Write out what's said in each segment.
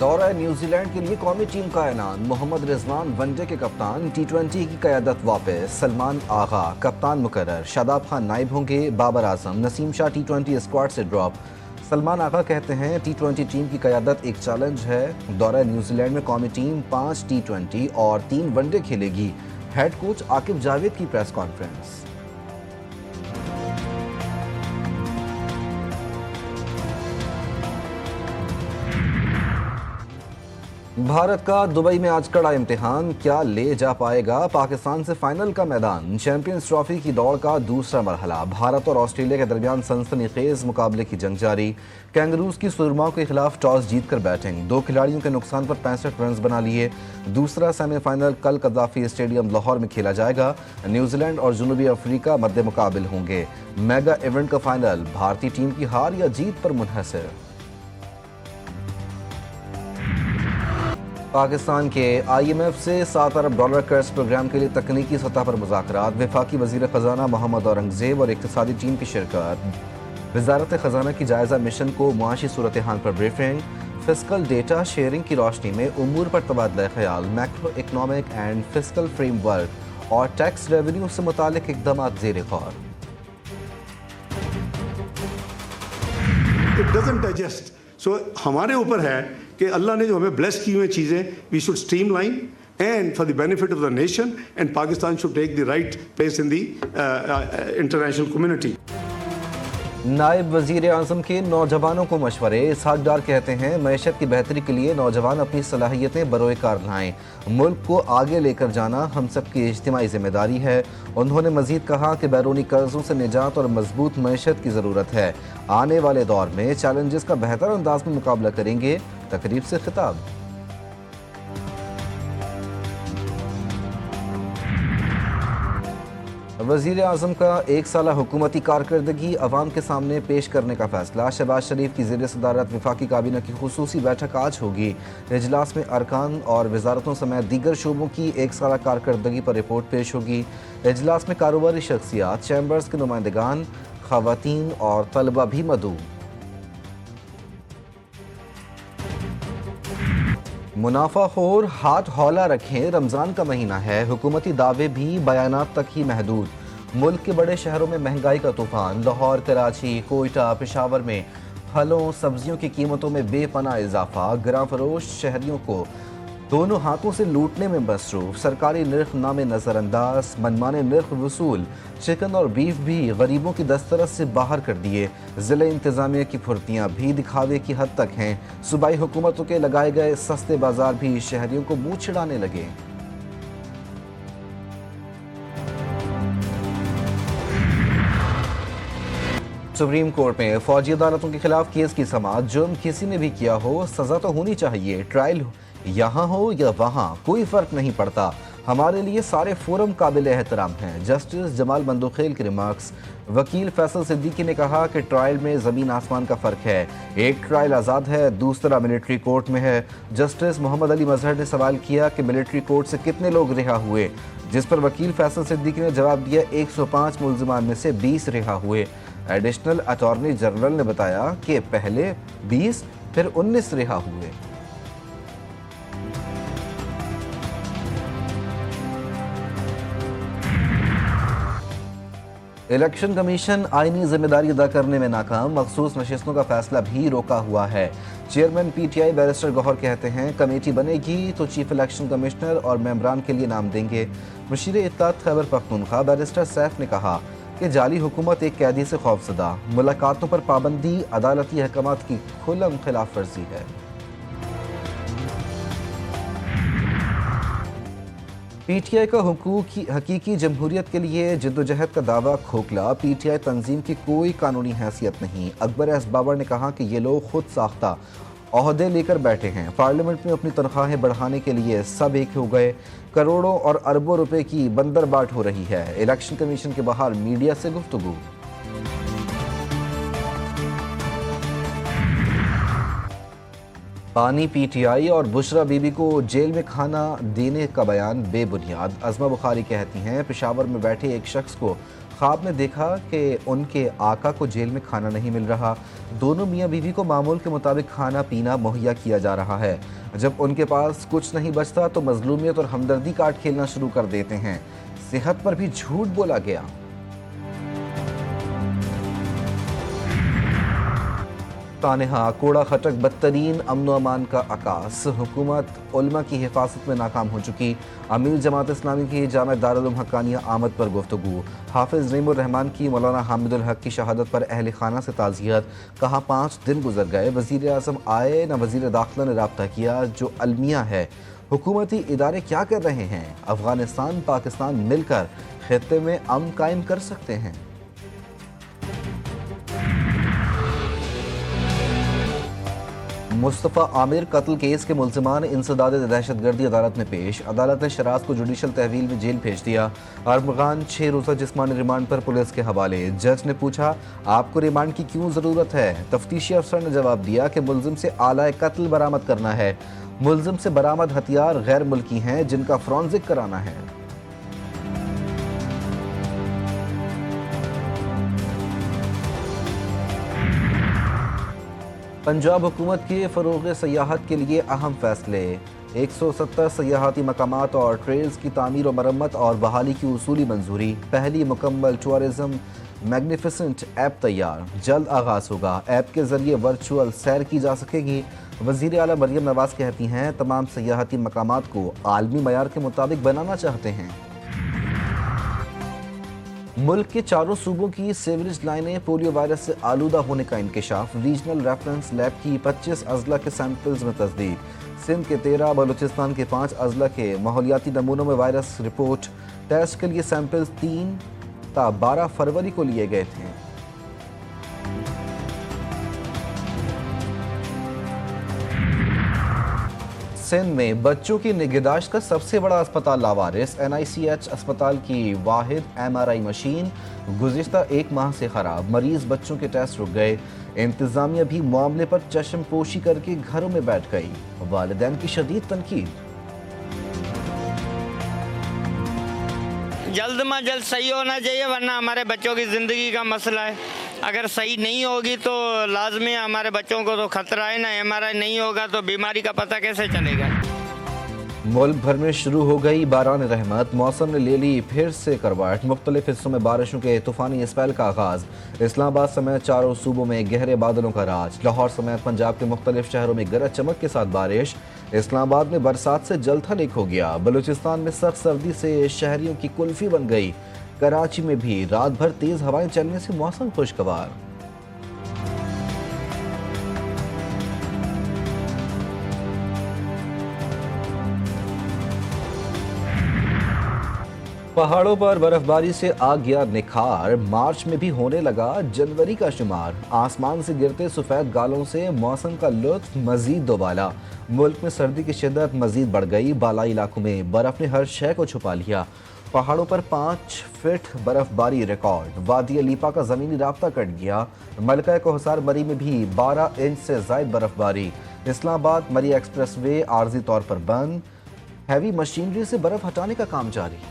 دورہ New Zealand کے لیے قومی ٹیم کا اعلان، محمد رضوان ون ڈے کے کپتان، ٹی20 کی قیادت واپس، سلمان آغا کپتان مقرر، شاداب خان نائب ہوں گے، بابر اعظم، نسیم شاہ ٹی20 اسکواڈ سے ڈراپ۔ سلمان آغا کہتے ہیں ٹی20 ٹیم کی قیادت ایک چیلنج ہے، دورہ نیوزی لینڈ میں قومی ٹیم 5 ٹی20 اور 3 ون ڈے کھیلے گی۔ ہیڈ کوچ عاقب جاوید کی پریس کانفرنس۔ بھارت کا دبئی میں آج کڑا امتحان، کیا لے جا پائے گا پاکستان سے فائنل کا میدان؟ چیمپئنز ٹرافی کی دوڑ کا دوسرا مرحلہ، بھارت اور آسٹریلیا کے درمیان سنسنی خیز مقابلے کی جنگ جاری۔ کینگروز کی سرماؤں کے خلاف ٹاس جیت کر بیٹنگ، 2 کھلاڑیوں کے نقصان پر 65 رنز بنا لیے۔ دوسرا سیمی فائنل کل قذافی اسٹیڈیم لاہور میں کھیلا جائے گا، نیوزی لینڈ اور جنوبی افریقہ مد مقابل ہوں گے۔ میگا ایونٹ کا فائنل بھارتی ٹیم کی ہار یا جیت پر منحصر۔ پاکستان کے IMF سے $7 ارب قرض پروگرام کے لیے تکنیکی سطح پر مذاکرات، وفاقی وزیر خزانہ محمد اورنگزیب اور اقتصادی ٹیم کی شرکت۔ وزارت خزانہ کی جائزہ مشن کو معاشی صورتحال پر بریفنگ، فسکل ڈیٹا شیئرنگ کی روشنی میں امور پر تبادلہ خیال، macro economic and fiscal frame work اور ٹیکس ریونیو سے متعلق اقدامات زیر غور۔ It doesn't digest. So ہمارے اوپر ہے کہ اللہ نے جو ہمیں بلیس کی ہوئی چیزیں we should streamline and for the benefit of the nation and Pakistan should take the right place in the international community. نائب وزیر اعظم کے نوجوانوں کو مشورے، اسحاق ڈار کہتے ہیں معیشت کی بہتری کے لیے نوجوان اپنی صلاحیتیں بروئے کار لائیں، ملک کو آگے لے کر جانا ہم سب کی اجتماعی ذمہ داری ہے۔ انہوں نے مزید کہا کہ بیرونی قرضوں سے نجات اور مضبوط معیشت کی ضرورت ہے، آنے والے دور میں چیلنجز کا بہتر انداز میں مقابلہ کریں گے۔ تقریب سے خطاب۔ وزیر اعظم کا 1 سالہ حکومتی کارکردگی عوام کے سامنے پیش کرنے کا فیصلہ، شہباز شریف کی زیر صدارت وفاقی کابینہ کی خصوصی بیٹھک آج ہوگی۔ اجلاس میں ارکان اور وزارتوں سمیت دیگر شعبوں کی 1 سالہ کارکردگی پر رپورٹ پیش ہوگی۔ اجلاس میں کاروباری شخصیات، چیمبرز کے نمائندگان، خواتین اور طلبہ بھی مدعو۔ منافع خور ہاتھ ہولا رکھیں، رمضان کا مہینہ ہے، حکومتی دعوے بھی بیانات تک ہی محدود۔ ملک کے بڑے شہروں میں مہنگائی کا طوفان، لاہور، کراچی، کوئٹہ، پشاور میں پھلوں سبزیوں کی قیمتوں میں بے پناہ اضافہ، گراں فروش شہریوں کو دونوں ہاتھوں سے لوٹنے میں مصروف، سرکاری نرخ نامے نظر انداز، منمانے نرخ وصول، چکن اور بیف بھی غریبوں کی دسترس سے باہر کر دیے۔ ضلع انتظامیہ کی پھرتیاں بھی دکھاوے کی حد تک ہیں، صوبائی حکومتوں کے لگائے گئے سستے بازار بھی شہریوں کو منہ چھڑانے لگے۔ سپریم کورٹ میں فوجی عدالتوں کے خلاف کیس کی سماعت، جرم کسی نے بھی کیا ہو سزا تو ہونی چاہیے، ٹرائل یہاں ہو یا وہاں کوئی فرق نہیں پڑتا، ہمارے لیے سارے فورم قابل احترام ہیں۔ جسٹس جمال بندوخیل کے ریمارکس۔ وکیل فیصل صدیقی نے کہا کہ ٹرائل میں زمین آسمان کا فرق ہے، ایک ٹرائل آزاد ہے، دوسرا ملٹری کورٹ میں ہے۔ جسٹس محمد علی مظہر نے سوال کیا کہ ملٹری کورٹ سے کتنے لوگ رہا ہوئے، جس پر وکیل فیصل صدیقی نے جواب دیا 105 ملزمان میں سے 20 رہا ہوئے۔ ایڈیشنل اٹارنی جنرل نے بتایا کہ پہلے 20 پھر 19 رہا ہوئے۔ الیکشن کمیشن آئینی ذمہ داری ادا کرنے میں ناکام، مخصوص نشستوں کا فیصلہ بھی روکا ہوا ہے۔ چیئرمین PTI بیرسٹر گوہر کہتے ہیں کمیٹی بنے گی تو چیف الیکشن کمشنر اور ممبران کے لیے نام دیں گے۔ مشیر اطلاعات خیبر پختونخوا بیرسٹر سیف نے کہا کہ جعلی حکومت ایک قیدی سے خوفزدہ، ملاقاتوں پر پابندی عدالتی احکامات کی کھلم خلاف ورزی ہے۔ PTI کا حقیقی جمہوریت کے لیے جدوجہد کا دعویٰ کھوکھلا، PTI تنظیم کی کوئی قانونی حیثیت نہیں۔ اکبر ایس بابر نے کہا کہ یہ لوگ خود ساختہ عہدے لے کر بیٹھے ہیں، پارلیمنٹ میں اپنی تنخواہیں بڑھانے کے لیے سب ایک ہو گئے، کروڑوں اور اربوں روپے کی بندر بانٹ ہو رہی ہے۔ الیکشن کمیشن کے باہر میڈیا سے گفتگو۔ پانی PTI اور بشرا بی بی کو جیل میں کھانا دینے کا بیان بے بنیاد، عظمہ بخاری کہتی ہیں پشاور میں بیٹھے ایک شخص کو خواب میں دیکھا کہ ان کے آقا کو جیل میں کھانا نہیں مل رہا، دونوں میاں بیوی کو معمول کے مطابق کھانا پینا مہیا کیا جا رہا ہے۔ جب ان کے پاس کچھ نہیں بچتا تو مظلومیت اور ہمدردی کارڈ کھیلنا شروع کر دیتے ہیں۔ صحت پر بھی جھوٹ بولا گیا۔ تانہا کوڑا خٹک بدترین امن و امان کا عکاس، حکومت علماء کی حفاظت میں ناکام ہو چکی، امیر جماعت اسلامی کی جامع دارالعلوم حقانیہ آمد پر گفتگو، حافظ نعیم الرحمان کی مولانا حامد الحق کی شہادت پر اہل خانہ سے تعزیت، کہا 5 دن گزر گئے، وزیر اعظم آئے نہ وزیر داخلہ نے رابطہ کیا، جو المیہ ہے حکومتی ادارے کیا کر رہے ہیں؟ افغانستان پاکستان مل کر خطے میں امن قائم کر سکتے ہیں۔ مصطفیٰ عامر قتل کیس کے ملزمان انسداد دہشت گردی عدالت میں پیش، عدالت نے شراز کو جوڈیشل تحویل میں جیل بھیج دیا، ارمغان 6 روزہ جسمانی ریمانڈ پر پولیس کے حوالے، جج نے پوچھا آپ کو ریمانڈ کی کیوں ضرورت ہے؟ تفتیشی افسر نے جواب دیا کہ ملزم سے آلہ قتل برآمد کرنا ہے، ملزم سے برآمد ہتھیار غیر ملکی ہیں جن کا فرانزک کرانا ہے۔ پنجاب حکومت کے فروغ سیاحت کے لیے اہم فیصلے، 170 سیاحتی مقامات اور ٹریلز کی تعمیر و مرمت اور بحالی کی اصولی منظوری، پہلی مکمل ٹورزم میگنیفیسنٹ ایپ تیار، جلد آغاز ہوگا، ایپ کے ذریعے ورچوئل سیر کی جا سکے گی۔ وزیر اعلیٰ مریم نواز کہتی ہیں تمام سیاحتی مقامات کو عالمی معیار کے مطابق بنانا چاہتے ہیں۔ ملک کے 4 صوبوں کی سیوریج لائنیں پولیو وائرس سے آلودہ ہونے کا انکشاف، ریجنل ریفرنس لیب کی 25 اضلاع کے سیمپلز میں تصدیق، سندھ کے 13 بلوچستان کے 5 اضلاع کے ماحولیاتی نمونوں میں وائرس رپورٹ، ٹیسٹ کے لیے سیمپلز 3 تا 12 فروری کو لیے گئے تھے۔ سندھ میں بچوں کی نگہداشت کا سب سے بڑا اسپتال لاوارث، NICH اسپتال کی واحد MRI مشین گزشتہ 1 ماہ سے خراب، مریض بچوں کے ٹیسٹ رک گئے، انتظامیہ بھی معاملے پر چشم پوشی کر کے گھروں میں بیٹھ گئی، والدین کی شدید تنقید۔ جلد میں جلد صحیح ہونا چاہیے ورنہ ہمارے بچوں کی زندگی کا مسئلہ ہے، اگر صحیح نہیں ہوگی تو لازمی ہے ہمارے بچوں کو تو خطرہ ہے نا، MRI نہیں ہوگا تو بیماری کا پتہ کیسے چلے گا۔ ملک بھر میں شروع ہو گئی باران رحمت، موسم نے لے لی پھر سے کرواٹ، مختلف حصوں میں بارشوں کے طوفانی اسپیل کا آغاز، اسلام آباد سمیت 4 صوبوں میں گہرے بادلوں کا راج، لاہور سمیت پنجاب کے مختلف شہروں میں گرج چمک کے ساتھ بارش، اسلام آباد میں برسات سے جل تھل ایک ہو گیا، بلوچستان میں سخت سردی سے شہریوں کی کلفی بن گئی، کراچی میں بھی رات بھر تیز ہوائیں چلنے سے موسم خوشگوار۔ پہاڑوں پر برف باری سے آ گیا نکھار، مارچ میں بھی ہونے لگا جنوری کا شمار، آسمان سے گرتے سفید گالوں سے موسم کا لطف مزید دوبالا، ملک میں سردی کی شدت مزید بڑھ گئی، بالائی علاقوں میں برف نے ہر شے کو چھپا لیا، پہاڑوں پر 5 فٹ برف باری ریکارڈ، وادی لیپا کا زمینی رابطہ کٹ گیا، ملکہ کوہسار مری میں بھی 12 انچ سے زائد برف باری، اسلام آباد مری ایکسپریس وے عارضی طور پر بند، ہیوی مشینری سے برف ہٹانے کا کام جاری۔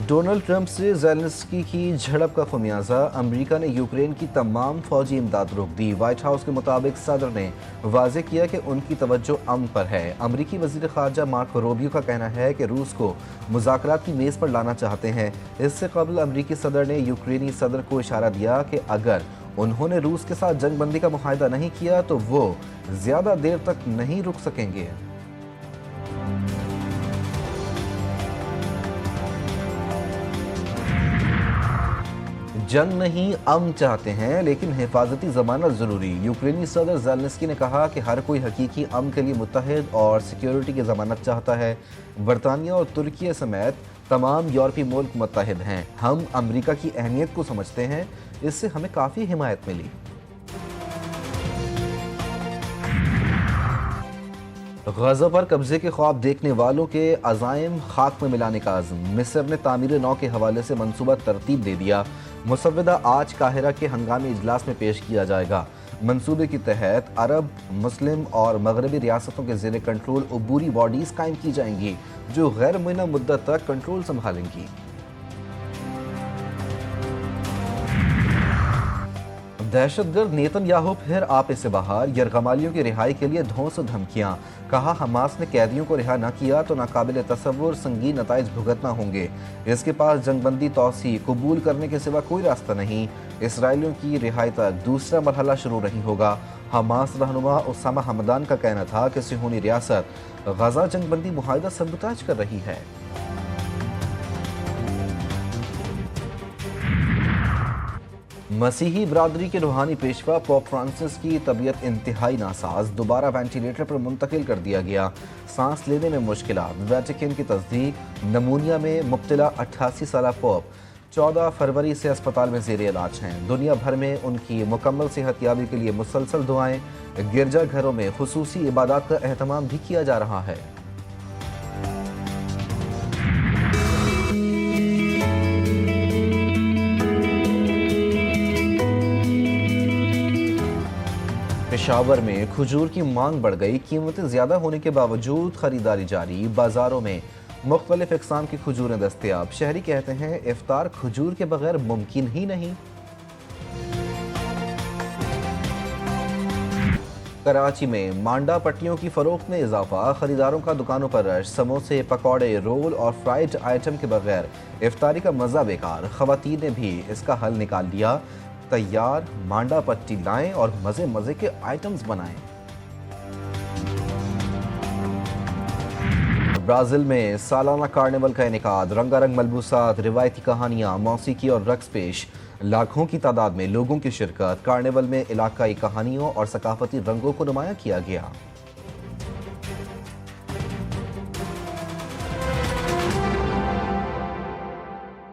ڈونلڈ ٹرمپ سے زیلنسکی کی جھڑپ کا خمیازہ، امریکہ نے یوکرین کی تمام فوجی امداد روک دی، وائٹ ہاؤس کے مطابق صدر نے واضح کیا کہ ان کی توجہ امن پر ہے، امریکی وزیر خارجہ مارکو روبیو کا کہنا ہے کہ روس کو مذاکرات کی میز پر لانا چاہتے ہیں، اس سے قبل امریکی صدر نے یوکرینی صدر کو اشارہ دیا کہ اگر انہوں نے روس کے ساتھ جنگ بندی کا معاہدہ نہیں کیا تو وہ زیادہ دیر تک نہیں رک سکیں گے۔ جنگ نہیں امن چاہتے ہیں لیکن حفاظتی ضمانت ضروری، یوکرینی صدر زیلنسکی نے کہا کہ ہر کوئی حقیقی امن کے لیے متحد اور سیکیورٹی کی ضمانت چاہتا ہے، برطانیہ اور ترکیہ سمیت تمام یورپی ملک متحد ہیں، ہم امریکہ کی اہمیت کو سمجھتے ہیں، اس سے ہمیں کافی حمایت ملی۔ غزہ پر قبضے کے خواب دیکھنے والوں کے عزائم خاک میں ملانے کا عزم، مصر نے تعمیر نو کے حوالے سے منصوبہ ترتیب دے دیا، مسودہ آج قاہرہ کے ہنگامی اجلاس میں پیش کیا جائے گا، منصوبے کے تحت عرب، مسلم اور مغربی ریاستوں کے زیر کنٹرول عبوری باڈیز قائم کی جائیں گی جو غیر معینہ مدت تک کنٹرول سنبھالیں گی۔ دہشت گرد نیتن یاہو پھر آپے سے باہر، یرغمالیوں کی رہائی کے لیے دھونس و دھمکیاں، کہا حماس نے قیدیوں کو رہا نہ کیا تو ناقابل تصور سنگین نتائج بھگتنا ہوں گے، اس کے پاس جنگ بندی توسیع قبول کرنے کے سوا کوئی راستہ نہیں، اسرائیلیوں کی رہائی تک دوسرا مرحلہ شروع نہیں ہوگا۔ حماس رہنما اسامہ حمدان کا کہنا تھا کہ صہیونی ریاست غزہ جنگ بندی معاہدہ سبوتاژ کر رہی ہے۔ مسیحی برادری کے روحانی پیشوا پوپ فرانسس کی طبیعت انتہائی ناساز، دوبارہ وینٹیلیٹر پر منتقل کر دیا گیا، سانس لینے میں مشکلات، ویٹیکن کی تصدیق، نمونیا میں مبتلا 88 سالہ پوپ 14 فروری سے اسپتال میں زیر علاج ہیں، دنیا بھر میں ان کی مکمل صحت یابی کے لیے مسلسل دعائیں، گرجا گھروں میں خصوصی عبادات کا اہتمام بھی کیا جا رہا ہے۔ پشاور میں کھجور کی مانگ بڑھ گئی، قیمتیں زیادہ ہونے کے باوجود خریداری جاری، بازاروں میں مختلف اقسام کی کھجوریں دستیاب، شہری کہتے ہیں افطار کھجور کے بغیر ممکن ہی نہیں۔ کراچی میں مانڈا پٹیوں کی فروخت میں اضافہ، خریداروں کا دکانوں پر رش، سموسے، پکوڑے، رول اور فرائیڈ آئٹم کے بغیر افطاری کا مزہ بیکار، خواتین نے بھی اس کا حل نکال لیا، تیار مانڈا پٹی لائیں اور مزے مزے کے آئٹمز بنائیں۔ برازیل میں سالانہ کارنیول کا انعقاد، رنگا رنگ ملبوسات، روایتی کہانیاں، موسیقی اور رقص پیش، لاکھوں کی تعداد میں لوگوں کی شرکت، کارنیول میں علاقائی کہانیوں اور ثقافتی رنگوں کو نمایاں کیا گیا۔